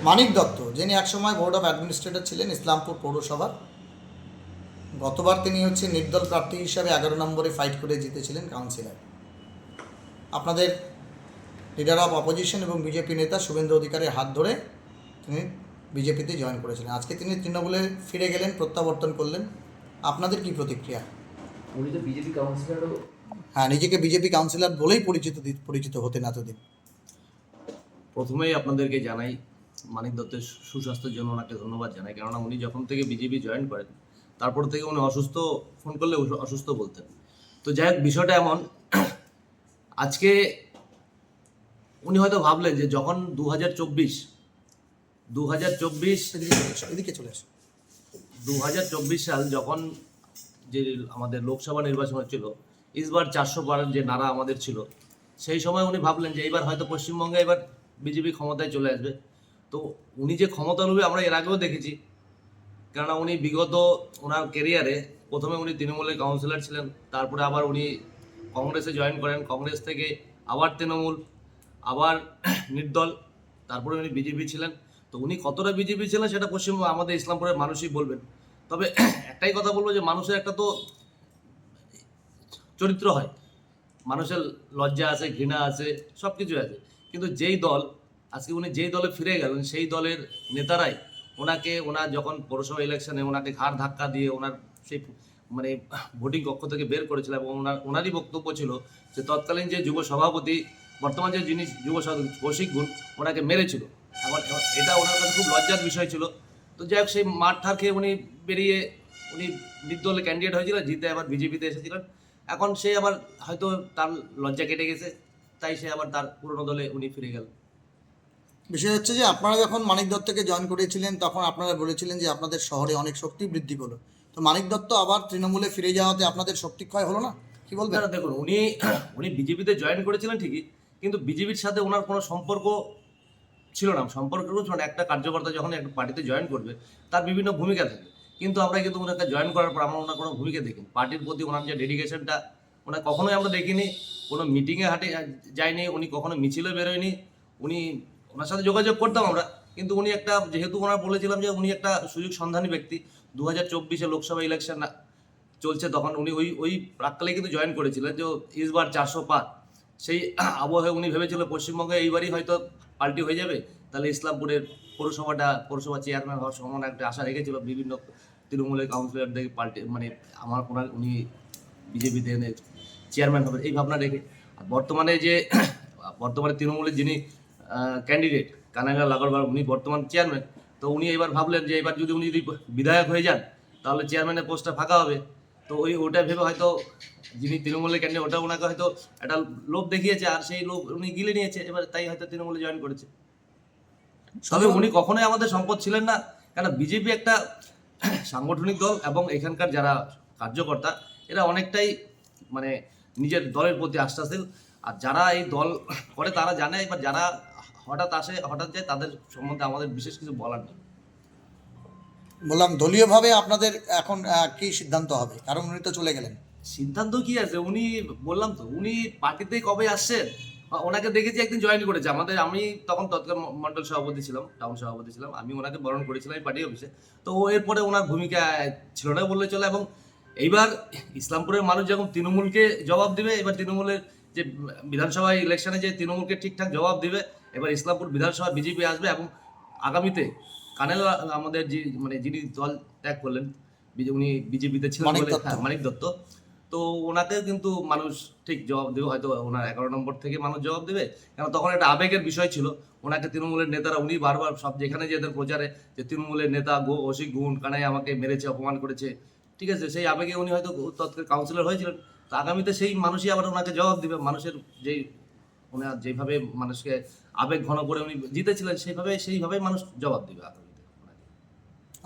মানিক দত্ত, যিনি একসময় board of administrator ছিলেন ইসলামপুর পৌরসভার, গতবার তিনি নির্দল প্রার্থী হিসাবে 11 নম্বরে ফাইট করে জিতেছিলেন কাউন্সিলর। আপনাদের লিডার অফ অপোজিশন এবং বিজেপি নেতা শুভেন্দু অধিকারীর হাত ধরে তিনি বিজেপিতে জয়েন করেছিলেন। আজকে তিনি তৃণমূলে ফিরে গেলেন, প্রত্যাবর্তন করলেন। আপনাদের কি প্রতিক্রিয়া? উনি তো বিজেপি কাউন্সিলরও। হ্যাঁ, নিজেকে বিজেপি কাউন্সিলর বলেই পরিচিত হতেন এতদিন। প্রথমেই আপনাদেরকে জানাই, মানিক দত্তের সুস্বাস্থ্যের জন্য ওনাকে ধন্যবাদ জানাই, কেননা উনি যখন থেকে বিজেপি জয়েন করেন তারপর থেকে উনি অসুস্থ, ফোন করলে অসুস্থ বলতেন। তো যাই হোক, বিষয়টা এমন, আজকে উনি হয়তো ভাবলেন যে যখন 2024 এদিকে চলে আসুন। 2024 সাল যখন যে আমাদের লোকসভা নির্বাচন হচ্ছিল, ইসবার 400 পারের যে নারা আমাদের ছিল, সেই সময় উনি ভাবলেন যে এবার হয়তো পশ্চিমবঙ্গে এবার বিজেপি ক্ষমতায় চলে আসবে। তো উনি যে ক্ষমতা লোভী আমরা এর আগেও দেখেছি, কেননা উনি বিগত ওনার কেরিয়ারে প্রথমে উনি তৃণমূলের কাউন্সিলর ছিলেন, তারপরে আবার উনি কংগ্রেসে জয়েন করেন, কংগ্রেস থেকে আবার তৃণমূল, আবার নির্দল, তারপরে উনি বিজেপি ছিলেন। তো উনি কতটা বিজেপি ছিলেন সেটা পশ্চিমবঙ্গ আমাদের ইসলামপুরের মানুষই বলবেন। তবে একটাই কথা বলবো যে মানুষের একটা তো চরিত্র হয়, মানুষের লজ্জা আছে, ঘৃণা আছে, সব কিছু আছে। কিন্তু যেই দল আজকে উনি যেই দলে ফিরে গেলেন, সেই দলের নেতারাই ওনাকে, ওনার যখন পৌরসভা ইলেকশনে ওনাকে ঘাড় ধাক্কা দিয়ে ওনার সেই মানে ভোটিং কক্ষ থেকে বের করেছিল, এবং ওনারই বক্তব্য ছিল যে তৎকালীন যে যুব সভাপতি, বর্তমান যে যিনি যুব সভাপতি কৌশিক গুণ, ওনাকে মেরেছিল। এখন এটা ওনার কাছে খুব লজ্জার বিষয় ছিল। তো যাই হোক, সেই মাঠ ঠার খেয়ে উনি বেরিয়ে উনি নির্দলে ক্যান্ডিডেট হয়েছিলেন, জিতে আবার বিজেপিতে এসেছিলেন। এখন সে আবার হয়তো তার লজ্জা কেটে গেছে, তাই সে আবার তার পুরনো দলে উনি ফিরে গেল। বিষয় হচ্ছে যে আপনারা যখন মানিক দত্তকে জয়েন করেছিলেন তখন আপনারা বলেছিলেন যে আপনাদের শহরে অনেক শক্তি বৃদ্ধি পেলো। তো মানিক দত্ত আবার তৃণমূলে ফিরে যাওয়াতে আপনাদের শক্তি ক্ষয় হলো না? কি বলবেন? না, দেখুন, উনি উনি বিজেপিতে জয়েন করেছিলেন ঠিকই, কিন্তু বিজেপির সাথে ওনার কোনো সম্পর্ক ছিল না। সম্পর্ক ছিল না, একটা কার্যকর্তা যখন একটা পার্টিতে জয়েন করবে তার বিভিন্ন ভূমিকা থাকে, কিন্তু আমরা কিন্তু ওনাকে জয়েন করার পর আমরা ওনার কোনো ভূমিকা দেখিনি। পার্টির প্রতি ওনার যে ডেডিকেশনটা ওনার কখনোই আমরা দেখিনি। কোনো মিটিংয়ে হাঁটে যায়নি, উনি কখনো মিছিলে বেরোয়নি। উনি, ওনার সাথে যোগাযোগ করতাম আমরা, কিন্তু উনি একটা, যেহেতু ওনার বলেছিলাম যে উনি একটা সুযোগ সন্ধানী ব্যক্তি, 2024 লোকসভা ইলেকশন চলছে, তখন উনি ওই ওই প্রাককালে কিন্তু জয়েন করেছিলেন যে ইসবার 400 পার। সেই আবহে উনি ভেবেছিল পশ্চিমবঙ্গে এইবারই হয়তো পাল্টি হয়ে যাবে, তাহলে ইসলামপুরের পৌরসভা চেয়ারম্যান হওয়ার সম্ভাবনা একটা আশা রেখেছিল। বিভিন্ন তৃণমূলের কাউন্সিলরদের পাল্টি মানে উনি বিজেপিতে এনে চেয়ারম্যান হবে এই ভাবনা রেখে। আর বর্তমানে তৃণমূলের যিনি ক্যান্ডিডেট কানাইলাল আগরওয়াল, উনি বর্তমান চেয়ারম্যান। তো উনি এবার ভাবলেন যে এবার যদি উনি বিধায়ক হয়ে যান তাহলে চেয়ারম্যানের পোস্টটা ফাঁকা হবে। তো ওটা ভেবে হয়তো যিনি তৃণমূলের ক্যান্ডিডেট, ওটা ওনাকে হয়তো একটা লোভ দেখিয়েছে, আর সেই লোভ উনি গিলে নিয়েছে, এবার তাই হয়তো তৃণমূলে জয়েন করেছে। তবে উনি কখনোই আমাদের সম্পদ ছিলেন না, কারণ বিজেপি একটা সাংগঠনিক দল, এবং এখানকার যারা কার্যকর্তা এরা অনেকটাই মানে নিজের দলের প্রতি আস্থাশীল। আর যারা এই দল করে তারা জানে, এবার যারা হঠাৎ আসে হঠাৎ যায় তাদের সম্বন্ধে আমাদের বিশেষ কিছু বলার নেই। বললাম দলীয়ভাবে আপনাদের এখন কি সিদ্ধান্ত হবে, কারণ উনি তো চলে গেলেন। সিদ্ধান্ত কি আছে, উনি, বললাম তো, উনি পার্টিতে কবে আসছেন, ওনাকে দেখেছি একদিন জয়েন করেছে আমাদের। আমি তখন তৎকাল মন্ডল সভাপতি ছিলাম, টাউন সভাপতি ছিলাম, আমি ওনাকে বরণ করেছিলাম এই পার্টি অফিসে। তো এরপরে ওনার ভূমিকা ছিল না বললে চলে। এবং এইবার ইসলামপুরের মানুষ যখন তৃণমূলকে জবাব দিবে, এবার তৃণমূলের যে বিধানসভা ইলেকশনে যে তৃণমূলকে ঠিকঠাক জবাব দিবে, এবার ইসলামপুর বিধানসভা বিজেপি আসবে। এবং আগামীতে কানেল আমাদের যে যিনি দল ত্যাগ করলেন, উনি বিজেপিতে ছিলেন বলে, মানিক দত্ত, তো ওনাকেও কিন্তু মানুষ ঠিক জবাব দেবে, হয়তো ওনার 11 নম্বর থেকে মানুষ জবাব দেবে। কারণ তখন একটা আবেগের বিষয় ছিল। ওনাকে তৃণমূলের নেতারা, উনি বারবার সব যেখানে যেতেন প্রচারে, যে তৃণমূলের নেতা অসিক গুণ কানাই আমাকে মেরেছে, অপমান করেছে, ঠিক আছে, সেই আবেগে উনি হয়তো তৎকাল কাউন্সিলর হয়েছিলেন। তো আগামীতে সেই মানুষই আবার ওনাকে জবাব দিবে। মানুষের যেই ওনার যেভাবে মানুষকে আবেগ ঘন করে উনি জিতেছিলেন, সেইভাবেই মানুষ জবাব দিবে আগামীতে।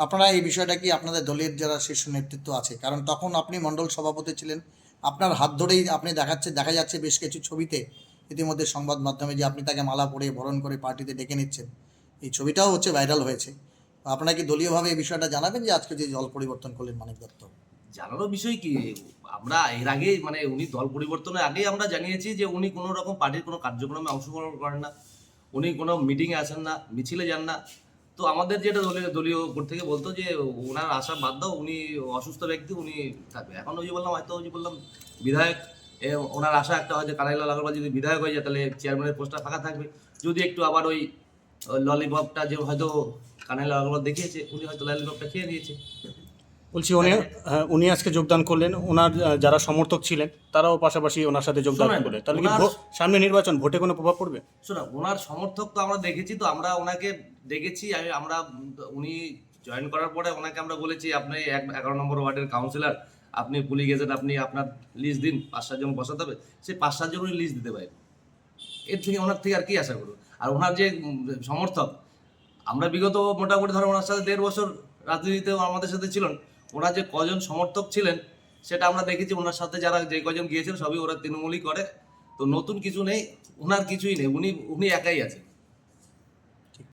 আপনারা এই বিষয়টা কি আপনাদের দলের যারা শীর্ষ নেতৃত্ব আছে, কারণ তখন আপনি মণ্ডল সভাপতি ছিলেন, আপনার হাত ধরেই আপনি দেখা যাচ্ছে বেশ কিছু ছবিতে ইতিমধ্যে সংবাদ মাধ্যমে যে আপনি তাকে মালা পরে বরণ করে পার্টিতে ডেকে নিচ্ছেন, এই ছবিটাও ভাইরাল হয়েছে। আপনারা কি দলীয়ভাবে এই বিষয়টা জানাবেন যে আজকে যে দল পরিবর্তন করলেন মানিক দত্ত? জানানোর বিষয় কি, আমরা এর আগে উনি দল পরিবর্তনের আগেই আমরা জানিয়েছি যে উনি কোনো রকম পার্টির কোনো কার্যক্রমে অংশগ্রহণ করেন না, উনি কোনো মিটিংয়ে আসেন না, মিছিলে যান না। তো আমাদের যেটা দলীয় উপর থেকে বলতো যে ওনার আশা বাদ দাও, উনি অসুস্থ ব্যক্তি, উনি থাকবে। এখন ওই যে বললাম, হয়তো ওই যে বললাম বিধায়ক, ওনার আশা একটা হয় যে কানাইলাল আগরওয়াল যদি বিধায়ক হয়ে যায় তাহলে চেয়ারম্যানের পোস্টটা ফাঁকা থাকবে। যদি একটু আবার ওই ললিপপটা যে হয়তো কানাইলাল আগরওয়াল দেখিয়েছে, উনি হয়তো ললিপপটা খেয়ে নিয়েছে। বলছি উনি আজকে যোগদান করলেন, ওনার যারা সমর্থক ছিলেন তারাও পাশাপাশি ওনার সাথে যোগদান শোনেন, করলেন, তাহলে কি ওনার- সামনে নির্বাচন ভোটে কোনো প্রভাব পড়বে? শোনা, ওনার সমর্থক তো আমরা দেখেছি, তো আমরা ওনাকে দেখেছি, আমরা উনি জয়েন করার পরে ওনাকে আমরা বলেছি আপনি 11 নম্বর ওয়ার্ডের কাউন্সিলর, আপনি পুলিশ গেজেট, আপনি আপনার লিস্ট দিন, 5-7 জন বসাতে হবে। সেই 5-7 জন উনি লিস্ট দিতে পারেন। এর থেকে ওনার থেকে আর কি আশা করবো? আর ওনার যে সমর্থক, আমরা বিগত মোটামুটি ধরো ওনার সাথে 1.5 বছর রাজনীতিতেও আমাদের সাথে ছিলেন, ওনার যে কজন সমর্থক ছিলেন সেটা আমরা দেখেছি। ওনার সাথে যারা যে কজন গিয়েছেন সবই ওরা তৃণমূলই করে। তো নতুন কিছু নেই, ওনার কিছুই নেই, উনি একাই আছেন।